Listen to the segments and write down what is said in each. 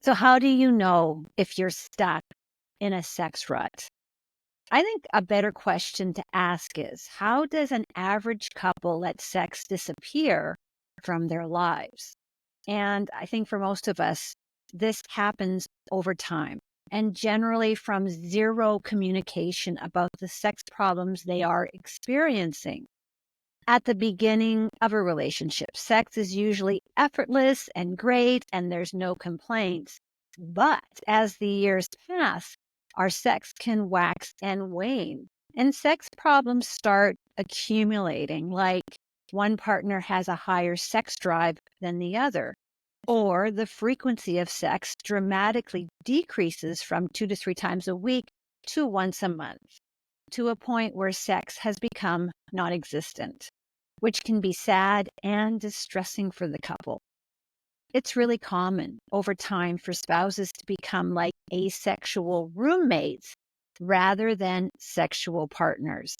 So how do you know if you're stuck in a sex rut? I think a better question to ask is, how does an average couple let sex disappear from their lives? And I think for most of us, this happens over time and generally from zero communication about the sex problems they are experiencing. At the beginning of a relationship, sex is usually effortless and great, and there's no complaints. But as the years pass, our sex can wax and wane, and sex problems start accumulating, like one partner has a higher sex drive than the other, or the frequency of sex dramatically decreases from 2 to 3 times a week to once a month, to a point where sex has become non existent, which can be sad and distressing for the couple. It's really common over time for spouses to become like asexual roommates rather than sexual partners.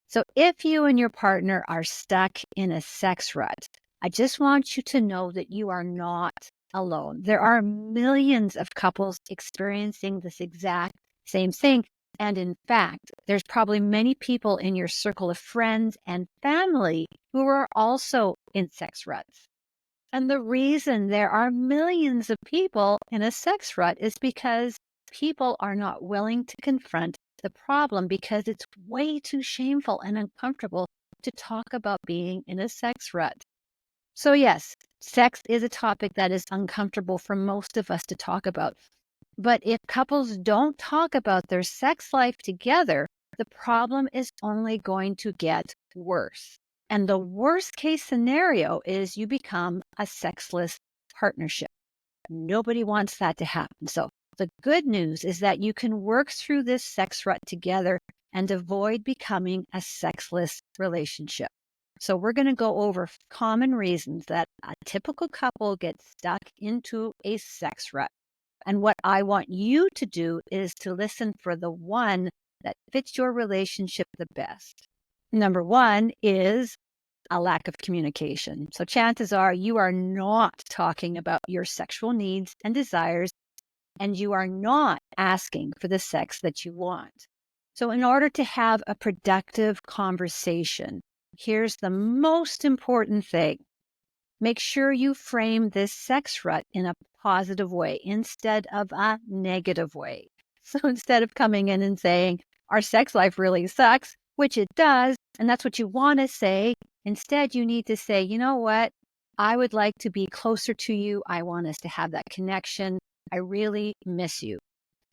So if you and your partner are stuck in a sex rut, I just want you to know that you are not alone. There are millions of couples experiencing this exact same thing. And in fact, there's probably many people in your circle of friends and family who are also in sex ruts. And the reason there are millions of people in a sex rut is because people are not willing to confront the problem because it's way too shameful and uncomfortable to talk about being in a sex rut. So, yes, sex is a topic that is uncomfortable for most of us to talk about. But if couples don't talk about their sex life together, the problem is only going to get worse. And the worst case scenario is you become a sexless partnership. Nobody wants that to happen. So the good news is that you can work through this sex rut together and avoid becoming a sexless relationship. So we're going to go over common reasons that a typical couple gets stuck into a sex rut. And what I want you to do is to listen for the one that fits your relationship the best. Number one is a lack of communication. So chances are you are not talking about your sexual needs and desires, and you are not asking for the sex that you want. So in order to have a productive conversation, here's the most important thing. Make sure you frame this sex rut in a positive way instead of a negative way. So instead of coming in and saying, our sex life really sucks, which it does, and that's what you want to say, instead you need to say, you know what? I would like to be closer to you. I want us to have that connection. I really miss you.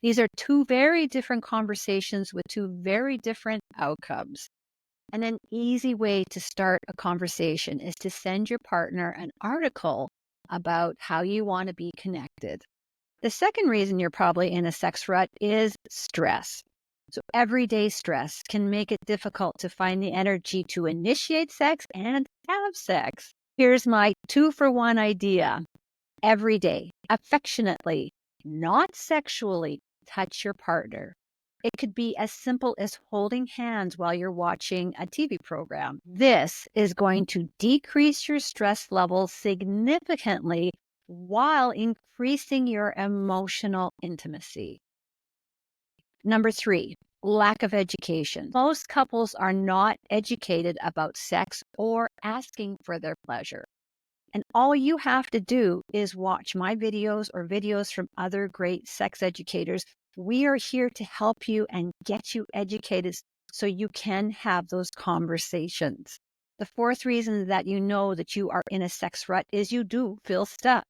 These are two very different conversations with two very different outcomes. And an easy way to start a conversation is to send your partner an article about how you want to be connected. The second reason you're probably in a sex rut is stress. So everyday stress can make it difficult to find the energy to initiate sex and have sex. Here's my 2-for-1 idea. Every day, affectionately, not sexually, touch your partner. It could be as simple as holding hands while you're watching a TV program. This is going to decrease your stress level significantly while increasing your emotional intimacy. Number 3, lack of education. Most couples are not educated about sex or asking for their pleasure. And all you have to do is watch my videos or videos from other great sex educators. We are here to help you and get you educated so you can have those conversations. The fourth reason that you know that you are in a sex rut is you do feel stuck.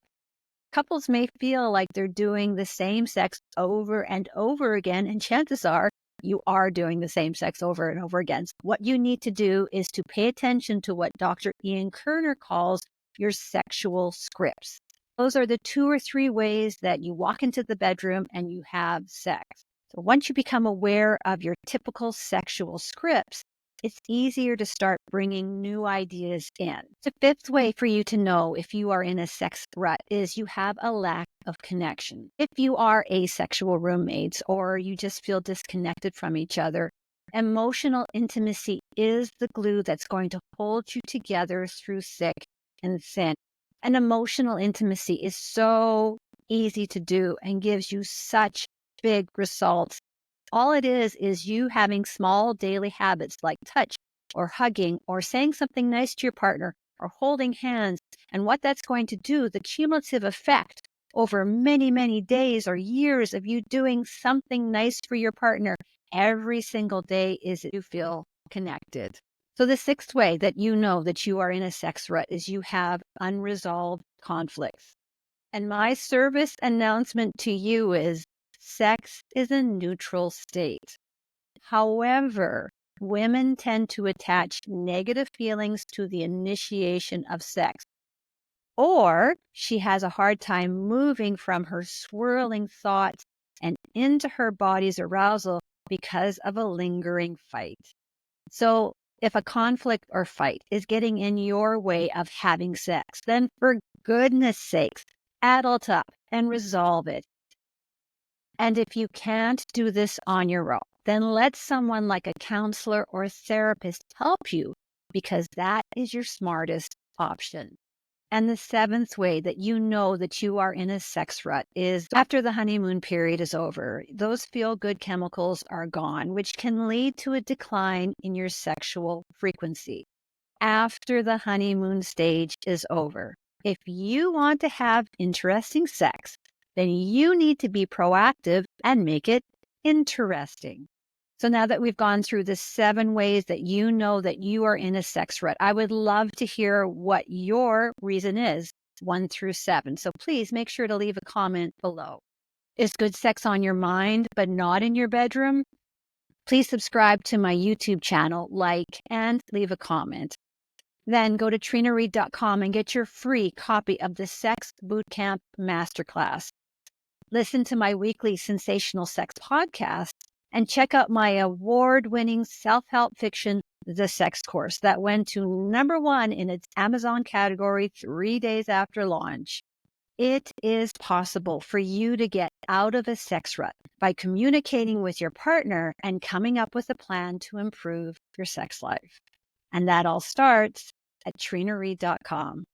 Couples may feel like they're doing the same sex over and over again, and chances are you are doing the same sex over and over again. What you need to do is to pay attention to what Dr. Ian Kerner calls your sexual scripts. Those are the 2 or 3 ways that you walk into the bedroom and you have sex. So once you become aware of your typical sexual scripts, it's easier to start bringing new ideas in. The fifth way for you to know if you are in a sex rut is you have a lack of connection. If you are asexual roommates or you just feel disconnected from each other, emotional intimacy is the glue that's going to hold you together through thick and thin. And emotional intimacy is so easy to do and gives you such big results. All it is you having small daily habits like touch or hugging or saying something nice to your partner or holding hands. And what that's going to do, the cumulative effect over many, many days or years of you doing something nice for your partner every single day is that you feel connected. So the sixth way that you know that you are in a sex rut is you have unresolved conflicts. And my service announcement to you is sex is a neutral state. However, women tend to attach negative feelings to the initiation of sex, or she has a hard time moving from her swirling thoughts and into her body's arousal because of a lingering fight. So, if a conflict or fight is getting in your way of having sex, then for goodness sakes, adult up and resolve it. And if you can't do this on your own, then let someone like a counselor or a therapist help you because that is your smartest option. And the seventh way that you know that you are in a sex rut is after the honeymoon period is over, those feel-good chemicals are gone, which can lead to a decline in your sexual frequency. After the honeymoon stage is over, if you want to have interesting sex, then you need to be proactive and make it interesting. So now that we've gone through the 7 ways that you know that you are in a sex rut, I would love to hear what your reason is, 1 through 7. So please make sure to leave a comment below. Is good sex on your mind, but not in your bedroom? Please subscribe to my YouTube channel, like, and leave a comment. Then go to trinareid.com and get your free copy of the Sex Bootcamp Masterclass. Listen to my weekly Sensational Sex podcast and check out my award-winning self-help fiction, The Sex Course, that went to #1 in its Amazon category 3 days after launch. It is possible for you to get out of a sex rut by communicating with your partner and coming up with a plan to improve your sex life. And that all starts at trinareid.com.